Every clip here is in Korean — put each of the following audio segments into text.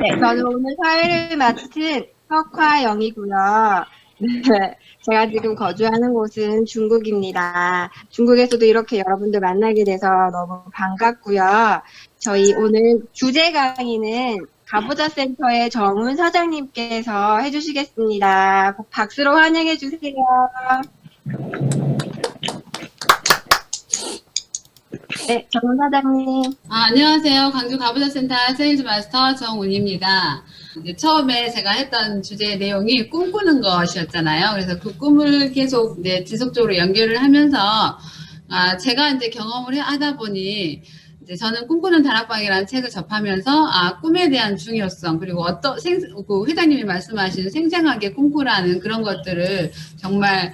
네, 저는 오늘 사회를 맡은 석화영이고요. 네, 제가 지금 거주하는 곳은 중국입니다. 중국에서도 이렇게 여러분들 만나게 돼서 너무 반갑고요. 저희 오늘 주제 강의는 가부자 센터의 정훈 사장님께서 해주시겠습니다. 박수로 환영해 주세요. 네, 정훈 사장님. 안녕하세요. 광주 가부자센터 세일즈 마스터 정운입니다. 이제 처음에 제가 했던 주제 내용이 꿈꾸는 것이었잖아요. 그래서 그 꿈을 계속 이제 지속적으로 연결을 하면서 제가 이제 경험을 하다 보니 이제 저는 꿈꾸는 다락방이라는 책을 접하면서 꿈에 대한 중요성 그리고 그 회장님이 말씀하신 생생하게 꿈꾸라는 그런 것들을 정말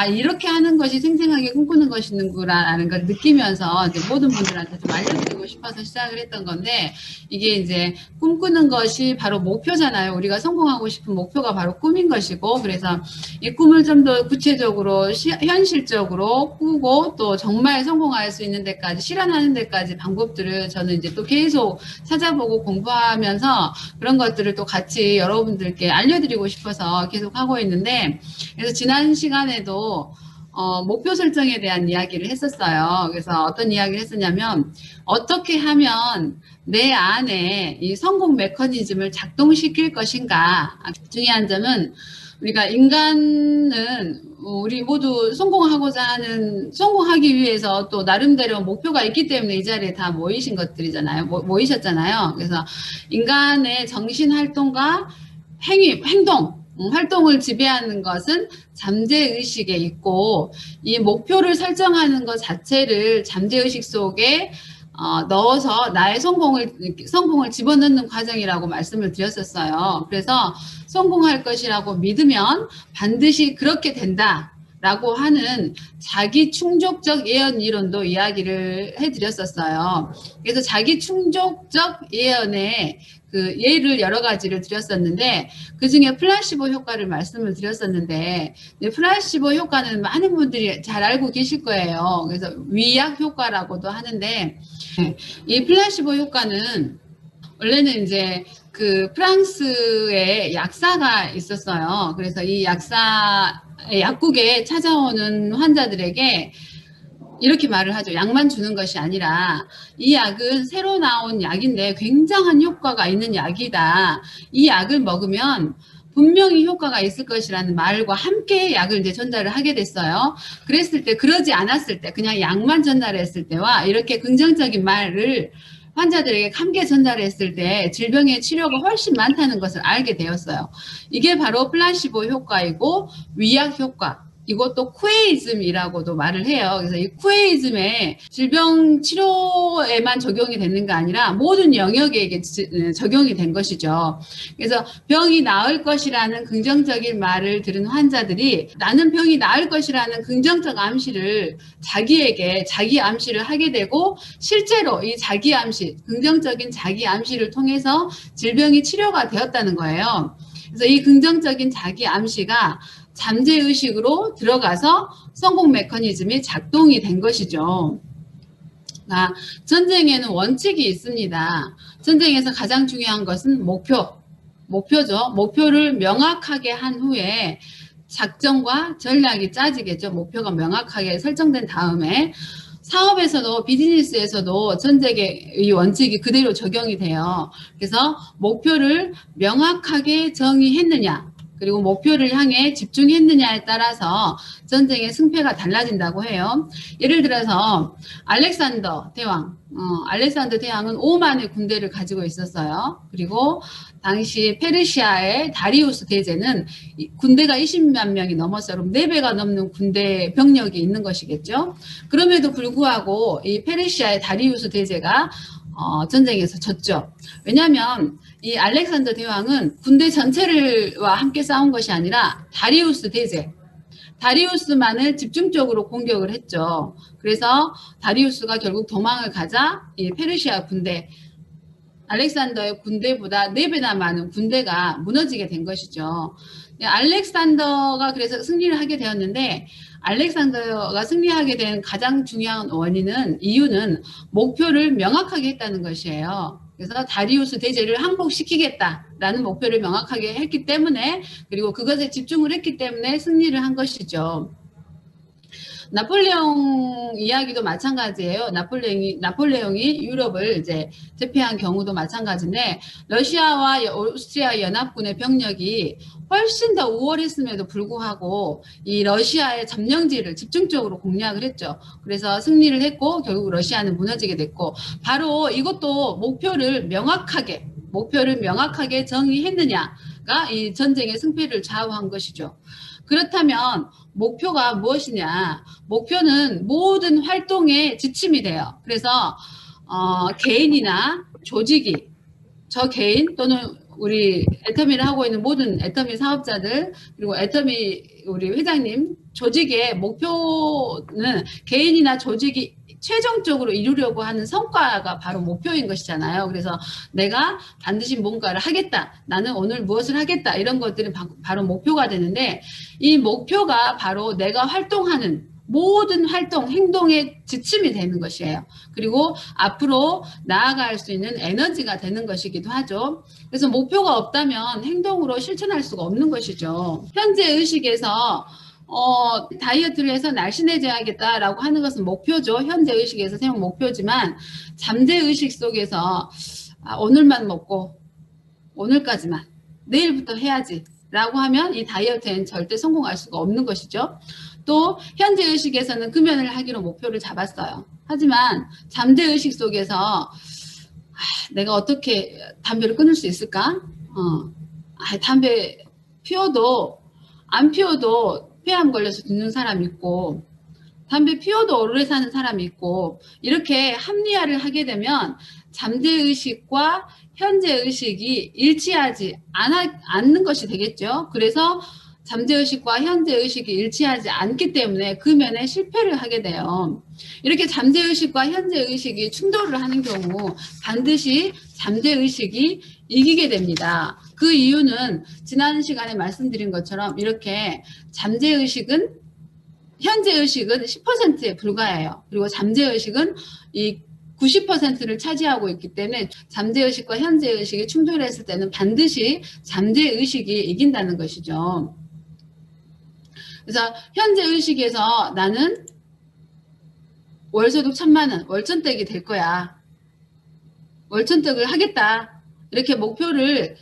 이렇게 하는 것이 생생하게 꿈꾸는 것이구나라는 걸 느끼면서 이제 모든 분들한테 좀 알려드리고 싶어서 시작을 했던 건데, 이게 이제 꿈꾸는 것이 바로 목표잖아요. 우리가 성공하고 싶은 목표가 바로 꿈인 것이고, 그래서 이 꿈을 좀 더 구체적으로 현실적으로 꾸고 또 정말 성공할 수 있는 데까지 실현하는 데까지 방법들을 저는 이제 또 계속 찾아보고 공부하면서 그런 것들을 또 같이 여러분들께 알려드리고 싶어서 계속 하고 있는데, 그래서 지난 시간에도 목표 설정에 대한 이야기를 했었어요. 그래서 어떤 이야기를 했었냐면, 어떻게 하면 내 안에 이 성공 메커니즘을 작동시킬 것인가. 중요한 점은 우리가 인간은 우리 모두 성공하기 위해서 또 나름대로 목표가 있기 때문에 이 자리에 다 모이신 것들이잖아요. 모이셨잖아요. 그래서 인간의 정신 활동과 활동을 지배하는 것은 잠재의식에 있고, 이 목표를 설정하는 것 자체를 잠재의식 속에 넣어서 나의 성공을 집어넣는 과정이라고 말씀을 드렸었어요. 그래서 성공할 것이라고 믿으면 반드시 그렇게 된다 라고 하는 자기 충족적 예언 이론도 이야기를 해드렸었어요. 그래서 자기 충족적 예언의 그 예를 여러 가지를 드렸었는데, 그 중에 플라시보 효과를 말씀을 드렸었는데, 플라시보 효과는 많은 분들이 잘 알고 계실 거예요. 그래서 위약 효과라고도 하는데, 이 플라시보 효과는 원래는 이제 그 프랑스에 약사가 있었어요. 그래서 이 약국에 찾아오는 환자들에게 이렇게 말을 하죠. 약만 주는 것이 아니라 이 약은 새로 나온 약인데 굉장한 효과가 있는 약이다. 이 약을 먹으면 분명히 효과가 있을 것이라는 말과 함께 약을 이제 전달을 하게 됐어요. 그랬을 때, 그러지 않았을 때, 그냥 약만 전달했을 때와 이렇게 긍정적인 말을 환자들에게 함께 전달했을 때 질병의 치료가 훨씬 많다는 것을 알게 되었어요. 이게 바로 플라시보 효과이고 위약 효과, 이것도 쿠에이즘이라고도 말을 해요. 그래서 이 쿠에이즘에 질병 치료에만 적용이 되는 게 아니라 모든 영역에 적용이 된 것이죠. 그래서 병이 나을 것이라는 긍정적인 말을 들은 환자들이 나는 병이 나을 것이라는 긍정적 암시를 자기 암시를 하게 되고, 실제로 이 자기 암시, 긍정적인 자기 암시를 통해서 질병이 치료가 되었다는 거예요. 그래서 이 긍정적인 자기 암시가 잠재의식으로 들어가서 성공 메커니즘이 작동이 된 것이죠. 전쟁에는 원칙이 있습니다. 전쟁에서 가장 중요한 것은 목표죠. 목표를 명확하게 한 후에 작전과 전략이 짜지겠죠. 목표가 명확하게 설정된 다음에 사업에서도 비즈니스에서도 전쟁의 이 원칙이 그대로 적용이 돼요. 그래서 목표를 명확하게 정의했느냐, 그리고 목표를 향해 집중했느냐에 따라서 전쟁의 승패가 달라진다고 해요. 예를 들어서 알렉산더 대왕은 5만의 군대를 가지고 있었어요. 그리고 당시 페르시아의 다리우스 대제는 군대가 20만 명이 넘었어요. 그럼 4배가 넘는 군대 병력이 있는 것이겠죠. 그럼에도 불구하고 이 페르시아의 다리우스 대제가 전쟁에서 졌죠. 왜냐하면 이 알렉산더 대왕은 군대 전체와 함께 싸운 것이 아니라 다리우스만을 집중적으로 공격을 했죠. 그래서 다리우스가 결국 도망을 가자 이 페르시아 군대, 알렉산더의 군대보다 4배나 많은 군대가 무너지게 된 것이죠. 알렉산더가 그래서 승리를 하게 되었는데, 알렉산더가 승리하게 된 가장 중요한 이유는 목표를 명확하게 했다는 것이에요. 그래서 다리우스 대제를 항복시키겠다라는 목표를 명확하게 했기 때문에, 그리고 그것에 집중을 했기 때문에 승리를 한 것이죠. 나폴레옹 이야기도 마찬가지예요. 나폴레옹이 유럽을 이제 제패한 경우도 마찬가지인데, 러시아와 오스트리아 연합군의 병력이 훨씬 더 우월했음에도 불구하고 이 러시아의 점령지를 집중적으로 공략을 했죠. 그래서 승리를 했고 결국 러시아는 무너지게 됐고, 바로 이것도 목표를 명확하게 정의했느냐가 이 전쟁의 승패를 좌우한 것이죠. 그렇다면 목표가 무엇이냐? 목표는 모든 활동의 지침이 돼요. 그래서 개인이나 조직이, 저 개인 또는 우리 애터미를 하고 있는 모든 애터미 사업자들, 그리고 애터미 우리 회장님, 조직의 목표는 개인이나 조직이 최종적으로 이루려고 하는 성과가 바로 목표인 것이잖아요. 그래서 내가 반드시 뭔가를 하겠다, 나는 오늘 무엇을 하겠다, 이런 것들이 바로 목표가 되는데, 이 목표가 바로 내가 활동하는 모든 행동의 지침이 되는 것이에요. 그리고 앞으로 나아갈 수 있는 에너지가 되는 것이기도 하죠. 그래서 목표가 없다면 행동으로 실천할 수가 없는 것이죠. 현재 의식에서 다이어트를 해서 날씬해져야겠다라고 하는 것은 목표죠. 현재 의식에서 세운 목표지만, 잠재 의식 속에서 오늘만 먹고 오늘까지만, 내일부터 해야지 라고 하면 이 다이어트에는 절대 성공할 수가 없는 것이죠. 또 현재 의식에서는 금연을 하기로 목표를 잡았어요. 하지만 잠재 의식 속에서 내가 어떻게 담배를 끊을 수 있을까? 담배 피워도 안 피워도 폐암 걸려서 죽는 사람이 있고, 담배 피워도 오래 사는 사람이 있고, 이렇게 합리화를 하게 되면 잠재의식과 현재의식이 일치하지 않는 것이 되겠죠. 그래서 잠재의식과 현재의식이 일치하지 않기 때문에 금연에 실패를 하게 돼요. 이렇게 잠재의식과 현재의식이 충돌을 하는 경우 반드시 잠재의식이 이기게 됩니다. 그 이유는 지난 시간에 말씀드린 것처럼 이렇게 현재의식은 10%에 불과해요. 그리고 잠재의식은 이 90%를 차지하고 있기 때문에 잠재의식과 현재의식이 충돌했을 때는 반드시 잠재의식이 이긴다는 것이죠. 그래서 현재의식에서 나는 월소득 1000만원, 월천댁이 될 거야, 월천댁을 하겠다, 이렇게 목표를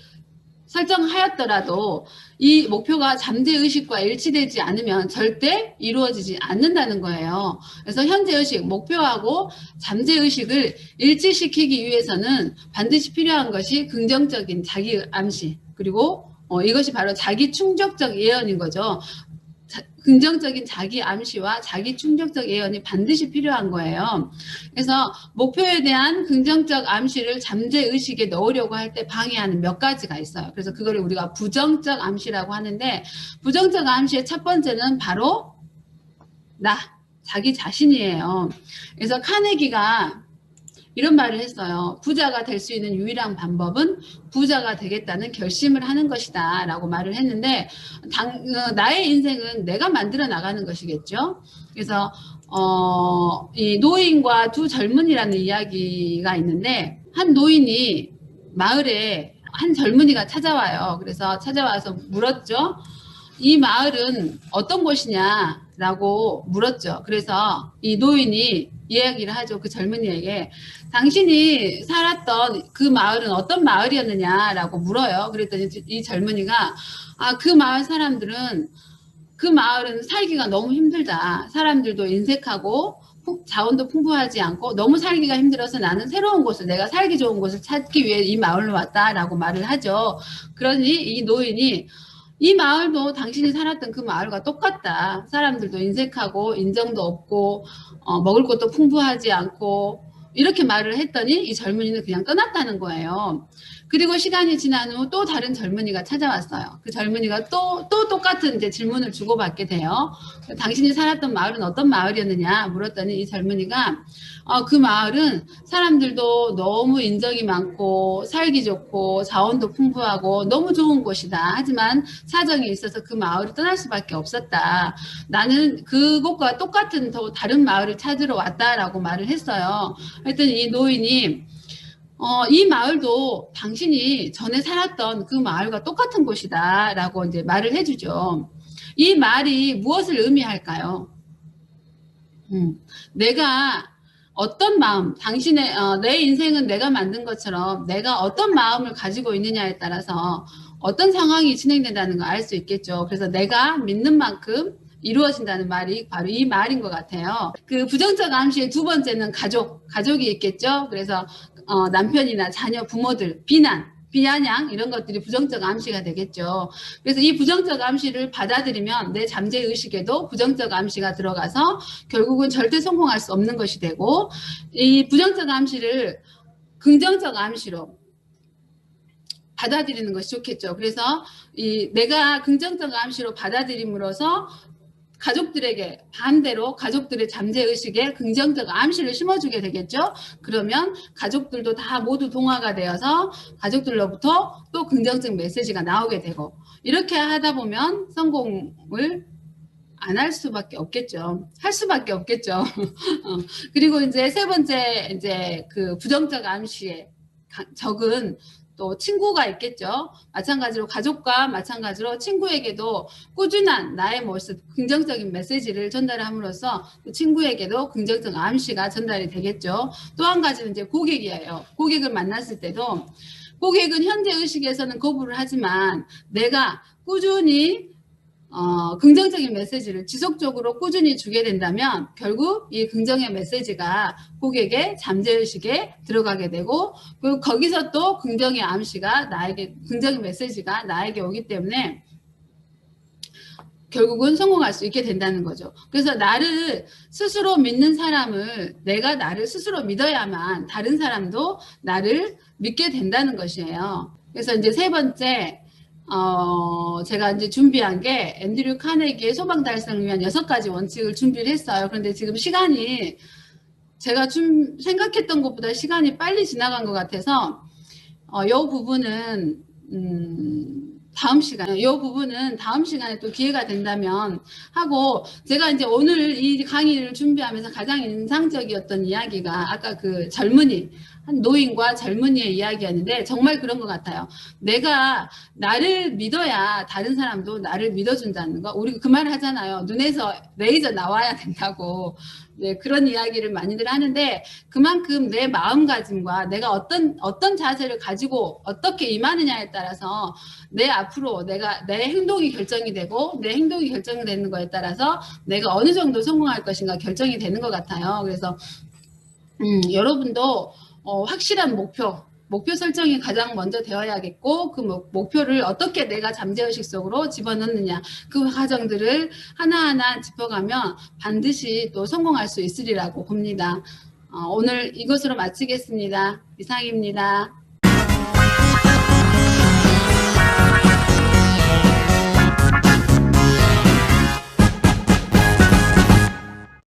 설정하였더라도 이 목표가 잠재의식과 일치되지 않으면 절대 이루어지지 않는다는 거예요. 그래서 현재의식, 목표하고 잠재의식을 일치시키기 위해서는 반드시 필요한 것이 긍정적인 자기 암시, 그리고 이것이 바로 자기 충족적 예언인 거죠. 긍정적인 자기 암시와 자기 충족적 예언이 반드시 필요한 거예요. 그래서 목표에 대한 긍정적 암시를 잠재의식에 넣으려고 할 때 방해하는 몇 가지가 있어요. 그래서 그거를 우리가 부정적 암시라고 하는데, 부정적 암시의 첫 번째는 바로 자기 자신이에요. 그래서 카네기가 이런 말을 했어요. 부자가 될 수 있는 유일한 방법은 부자가 되겠다는 결심을 하는 것이다 라고 말을 했는데, 나의 인생은 내가 만들어 나가는 것이겠죠. 그래서 이 노인과 두 젊은이라는 이야기가 있는데, 한 노인이 마을에 한 젊은이가 찾아와요. 그래서 찾아와서 물었죠. 이 마을은 어떤 곳이냐 라고 물었죠. 그래서 이 노인이 이야기를 하죠. 그 젊은이에게 당신이 살았던 그 마을은 어떤 마을이었느냐라고 물어요. 그랬더니 이 젊은이가 그 마을 사람들은, 그 마을은 살기가 너무 힘들다. 사람들도 인색하고 자원도 풍부하지 않고 너무 살기가 힘들어서 나는 새로운 곳을, 내가 살기 좋은 곳을 찾기 위해 이 마을로 왔다라고 말을 하죠. 그러니 이 노인이 이 마을도 당신이 살았던 그 마을과 똑같다. 사람들도 인색하고 인정도 없고 먹을 것도 풍부하지 않고, 이렇게 말을 했더니 이 젊은이는 그냥 떠났다는 거예요. 그리고 시간이 지난 후 또 다른 젊은이가 찾아왔어요. 그 젊은이가 또 똑같은 이제 질문을 주고받게 돼요. 당신이 살았던 마을은 어떤 마을이었느냐 물었더니 이 젊은이가 그 마을은 사람들도 너무 인정이 많고 살기 좋고 자원도 풍부하고 너무 좋은 곳이다. 하지만 사정이 있어서 그 마을을 떠날 수밖에 없었다. 나는 그곳과 똑같은 더 다른 마을을 찾으러 왔다라고 말을 했어요. 하여튼 이 노인이 이 마을도 당신이 전에 살았던 그 마을과 똑같은 곳이다 라고 이제 말을 해주죠. 이 말이 무엇을 의미할까요? 내가 어떤 마음, 내 인생은 내가 만든 것처럼 내가 어떤 마음을 가지고 있느냐에 따라서 어떤 상황이 진행된다는 걸 알 수 있겠죠. 그래서 내가 믿는 만큼 이루어진다는 말이 바로 이 말인 것 같아요. 그 부정적 암시의 두 번째는 가족이 있겠죠. 그래서 남편이나 자녀, 부모들, 비아냥 이런 것들이 부정적 암시가 되겠죠. 그래서 이 부정적 암시를 받아들이면 내 잠재의식에도 부정적 암시가 들어가서 결국은 절대 성공할 수 없는 것이 되고, 이 부정적 암시를 긍정적 암시로 받아들이는 것이 좋겠죠. 그래서 내가 긍정적 암시로 받아들임으로써 가족들에게 반대로 가족들의 잠재의식에 긍정적 암시를 심어주게 되겠죠. 그러면 가족들도 다 모두 동화가 되어서 가족들로부터 또 긍정적 메시지가 나오게 되고, 이렇게 하다 보면 성공을 안 할 수밖에 없겠죠. 할 수밖에 없겠죠. 그리고 이제 세 번째, 이제 그 부정적 암시에 적은 또 친구가 있겠죠. 마찬가지로 가족과 마찬가지로 친구에게도 꾸준한 나의 모습, 긍정적인 메시지를 전달함으로써 친구에게도 긍정적 암시가 전달이 되겠죠. 또 한 가지는 이제 고객이에요. 고객을 만났을 때도 고객은 현재 의식에서는 거부를 하지만 내가 꾸준히 긍정적인 메시지를 지속적으로 꾸준히 주게 된다면 결국 이 긍정의 메시지가 고객의 잠재의식에 들어가게 되고, 그리고 거기서 또 긍정의 암시가 긍정의 메시지가 나에게 오기 때문에 결국은 성공할 수 있게 된다는 거죠. 그래서 나를 스스로 믿는 사람을, 내가 나를 스스로 믿어야만 다른 사람도 나를 믿게 된다는 것이에요. 그래서 이제 세 번째, 제가 이제 준비한 게 앤드류 카네기의 소망 달성을 위한 6가지 원칙을 준비를 했어요. 그런데 지금 시간이 제가 좀 생각했던 것보다 시간이 빨리 지나간 것 같아서 이 부분은 다음 시간에 또 기회가 된다면 하고, 제가 이제 오늘 이 강의를 준비하면서 가장 인상적이었던 이야기가 아까 그 한 노인과 젊은이의 이야기였는데 정말 그런 것 같아요. 내가 나를 믿어야 다른 사람도 나를 믿어준다는 거. 우리 그 말 하잖아요. 눈에서 레이저 나와야 된다고. 네, 그런 이야기를 많이들 하는데, 그만큼 내 마음가짐과 내가 어떤 자세를 가지고 어떻게 임하느냐에 따라서 내 앞으로 내 행동이 결정이 되고, 내 행동이 결정이 되는 거에 따라서 내가 어느 정도 성공할 것인가 결정이 되는 것 같아요. 그래서 여러분도 확실한 목표 설정이 가장 먼저 되어야겠고, 그 목표를 어떻게 내가 잠재의식 속으로 집어넣느냐, 그 과정들을 하나하나 짚어가면 반드시 또 성공할 수 있으리라고 봅니다. 오늘 이것으로 마치겠습니다. 이상입니다.